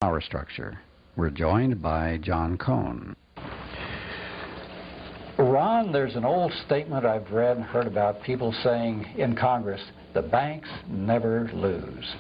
power structure. We're joined by John Cohn. Ron, there's an old statement I've read and heard about people saying in Congress, the banks never lose.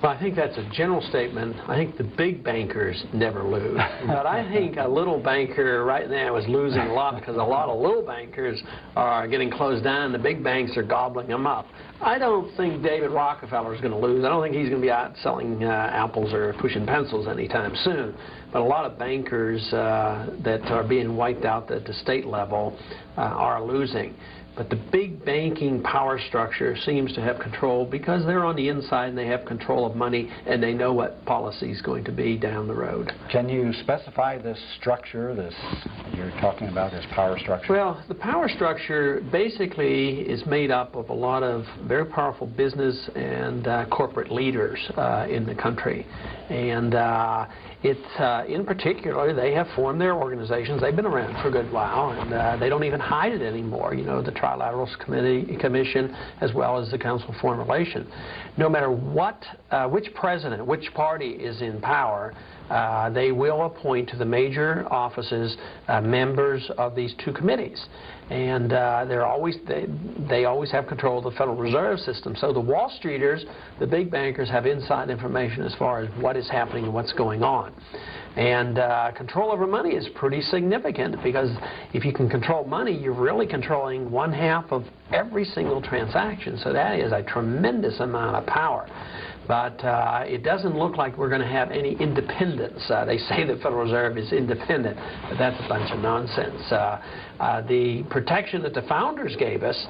Well, I think that's a general statement. I think the big bankers never lose. But I think a little banker right now is losing a lot because a lot of little bankers are getting closed down. The big banks are gobbling them up. I don't think David Rockefeller is going to lose. I don't think he's going to be out selling apples or pushing pencils anytime soon. But a lot of bankers that are being wiped out at the state level are losing. But the big banking power structure seems to have control because they're on the inside and they have control of money and they know what policy is going to be down the road. Can you specify this structure, this you're talking about, this power structure? Well, the power structure basically is made up of a lot of very powerful business and corporate leaders in the country. And in particular, they have formed their organizations. They've been around for a good while, and they don't even hide it anymore. You know, the Tri-Lateral Commission, as well as the Council of Foreign Relations. No matter which president, which party is in power, they will appoint to the major offices members of these two committees. And they always have control of the Federal Reserve System. So the Wall Streeters, the big bankers, have inside information as far as what is happening and what's going on. And control over money is pretty significant because if you can control money, you're really controlling 1/2 of every single transaction. So that is a tremendous amount of power. But it doesn't look like we're going to have any independence. They say the Federal Reserve is independent, but that's a bunch of nonsense. The protection that the founders gave us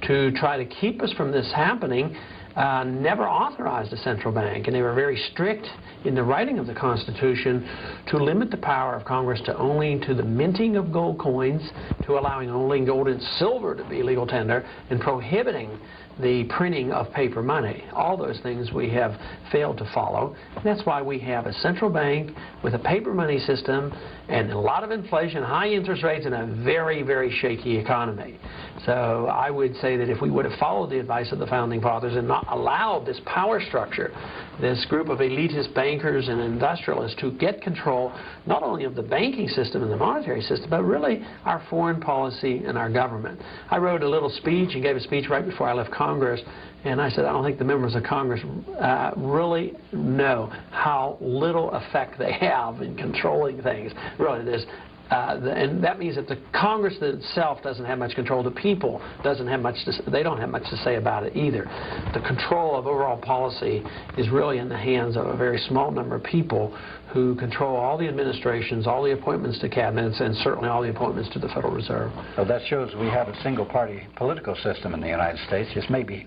to try to keep us from this happening never authorized a central bank, and they were very strict in the writing of the Constitution to limit the power of Congress to the minting of gold coins, to allowing only gold and silver to be legal tender, and prohibiting the printing of paper money. All those things we have failed to follow. And that's why we have a central bank with a paper money system and a lot of inflation, high interest rates, and a very, very shaky economy. So I would say that if we would have followed the advice of the Founding Fathers and not allowed this power structure, this group of elitist bankers and industrialists to get control not only of the banking system and the monetary system, but really our foreign policy and our government. I wrote a little speech and gave a speech right before I left Congress, and I said I don't think the members of Congress really know how little effect they have in controlling things. Really, there's and that means that the Congress itself doesn't have much control. The people doesn't have much they don't have much to say about it either. The control of overall policy is really in the hands of a very small number of people who control all the administrations, all the appointments to cabinets, and certainly all the appointments to the Federal Reserve. Well, that shows we have a single-party political system in the United States. Just maybe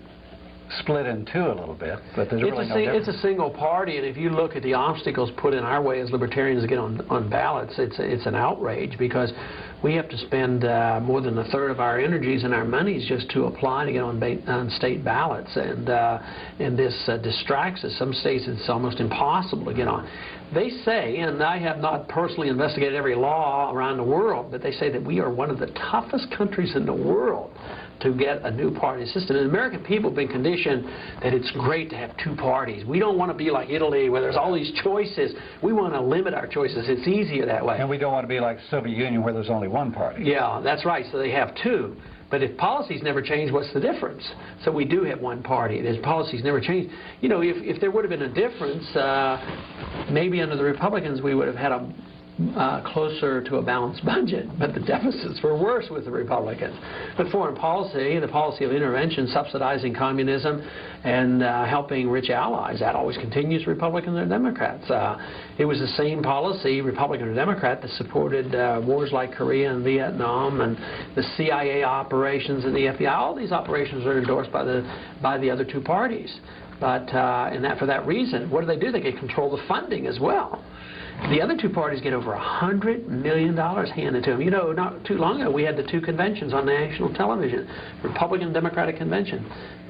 split in two a little bit, but there's really no difference. It's a single party, and if you look at the obstacles put in our way as libertarians to get on ballots, it's an outrage because we have to spend more than 1/3 of our energies and our monies just to apply to get on state ballots, and this distracts us. Some states it's almost impossible to get on. They say, and I have not personally investigated every law around the world, but they say that we are one of the toughest countries in the world to get a new party system. And the American people have been conditioned that it's great to have two parties. We don't want to be like Italy where there's all these choices. We want to limit our choices. It's easier that way. And we don't want to be like the Soviet Union where there's only one party. Yeah, that's right. So they have two. But if policies never change, what's the difference? So we do have one party. If policies never change, you know, if there would have been a difference, maybe under the Republicans we would have had closer to a balanced budget, but the deficits were worse with the Republicans. But foreign policy, the policy of intervention, subsidizing communism, and helping rich allies, that always continues, Republicans or Democrats. It was the same policy, Republican or Democrat, that supported wars like Korea and Vietnam, and the CIA operations and the FBI. All these operations are endorsed by the other two parties. But for that reason, what do? They can control the funding as well. The other two parties get over $100 million handed to them. You know, not too long ago, we had the two conventions on national television, Republican and Democratic convention.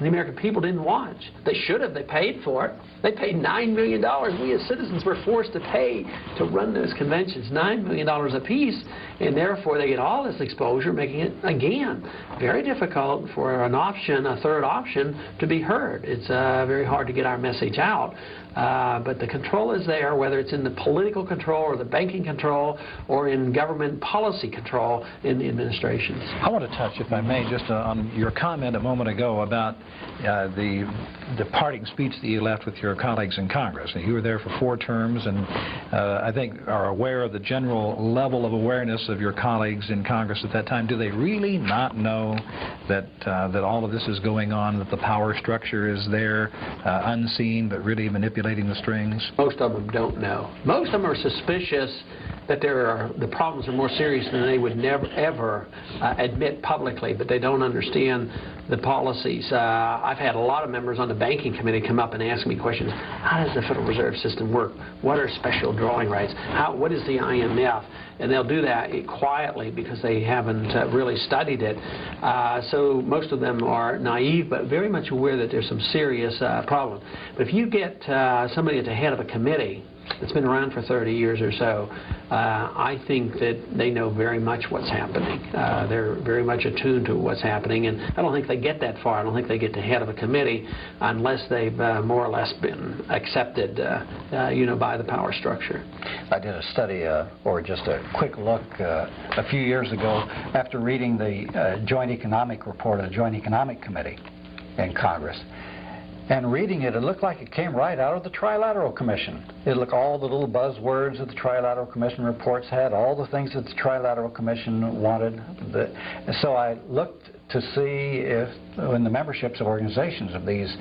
And the American people didn't watch. They should have. They paid for it. They paid $9 million. We as citizens were forced to pay to run those conventions, $9 million apiece, and therefore they get all this exposure, making it, again, very difficult for an option, a third option, to be heard. It's very hard to get our message out. But the control is there, whether it's in the political control or the banking control or in government policy control in the administrations. I want to touch, if I may, just on your comment a moment ago about the departing speech that you left with your colleagues in Congress. You were there for 4 terms, and I think are aware of the general level of awareness of your colleagues in Congress at that time. Do they really not know that that all of this is going on, that the power structure is there, unseen, but really manipulating the strings? Most of them don't know. Most of them are suspicious that the problems are more serious than they would never ever admit publicly, but they don't understand the policies. I've had a lot of members on the banking committee come up and ask me questions. How does the Federal Reserve System work? What are special drawing rights? What is the IMF? And they'll do that quietly because they haven't really studied it. So most of them are naive, but very much aware that there's some serious problems. But if you get somebody at the head of a committee that's been around for 30 years or so, I think that they know very much what's happening. They're very much attuned to what's happening, and I don't think they get that far. I don't think they get to head of a committee unless they've more or less been accepted, by the power structure. I did a study, or just a quick look, a few years ago after reading the Joint Economic Report of the Joint Economic Committee in Congress. And reading it, it looked like it came right out of the Tri-Lateral Commission. It looked all the little buzzwords that the Tri-Lateral Commission reports had, all the things that the Tri-Lateral Commission wanted. So I looked to see if in the memberships of organizations of these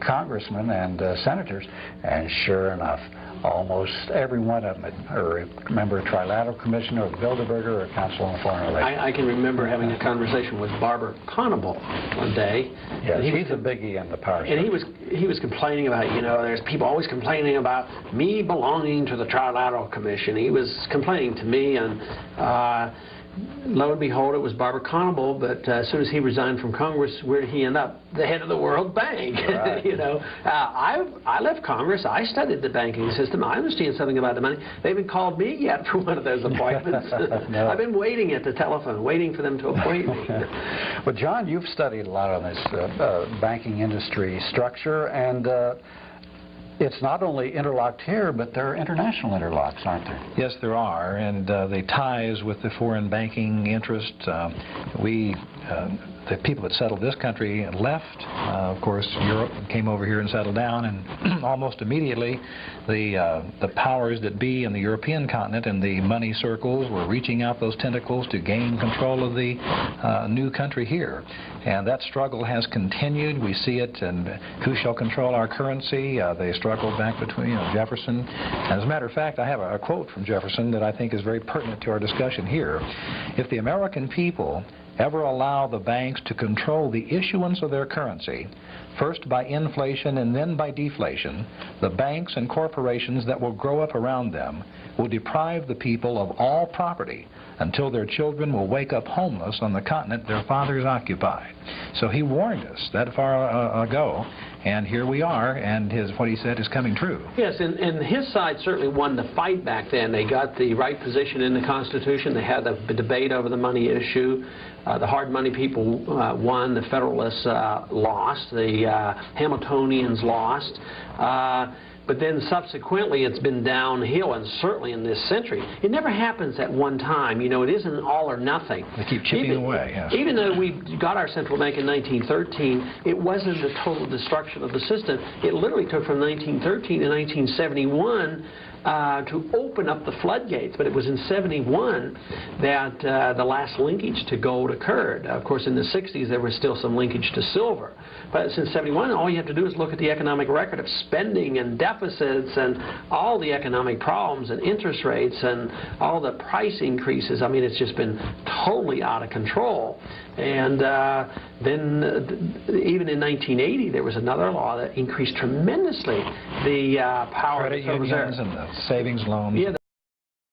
congressmen and senators, and sure enough, almost every one of them are a member of the Tri-Lateral Commission or the Bilderberger or Council on Foreign Relations. I can remember having a conversation with Barbara Conable one day. Yes, he's a biggie in the power structure. And he was complaining about, there's people always complaining about me belonging to the Tri-Lateral Commission. He was complaining to me, and lo and behold, it was Barbara Conable, but as soon as he resigned from Congress, where did he end up? The head of the World Bank. Right. I left Congress. I studied the banking system. I understand something about the money. They haven't called me yet for one of those appointments. No. I've been waiting at the telephone, waiting for them to appoint me. Well, John, you've studied a lot on this banking industry structure, and it's not only interlocked here, but there are international interlocks, aren't there? Yes, there are, and the ties with the foreign banking interest. The people that settled this country left, of course, Europe, and came over here and settled down, and almost immediately the powers that be in the European continent and the money circles were reaching out those tentacles to gain control of the new country here. And that struggle has continued. We see it, and who shall control our currency? They struggled back between Jefferson. As a matter of fact, I have a quote from Jefferson that I think is very pertinent to our discussion here. If the American people ever allow the banks to control the issuance of their currency, first by inflation and then by deflation, the banks and corporations that will grow up around them will deprive the people of all property until their children will wake up homeless on the continent their fathers occupied. So he warned us that far ago, and here we are, and what he said is coming true. Yes, and his side certainly won the fight back then. They got the right position in the Constitution. They had the debate over the money issue. The hard money people won. The Federalists lost. The Hamiltonians lost. But then subsequently it's been downhill, and certainly in this century. It never happens at one time. It isn't all or nothing. They keep chipping away, yes. Even though we got our central bank in 1913, it wasn't the total destruction of the system. It literally took from 1913 to 1971 to open up the floodgates, but it was in 71 that the last linkage to gold occurred. Of course, in the 60s there was still some linkage to silver, but since 71 all you have to do is look at the economic record of spending and deficits and all the economic problems and interest rates and all the price increases. I mean, it's just been totally out of control. And then even in 1980 there was another law that increased tremendously the power of the Federal Reserve. Credit unions and the savings loans. Yeah,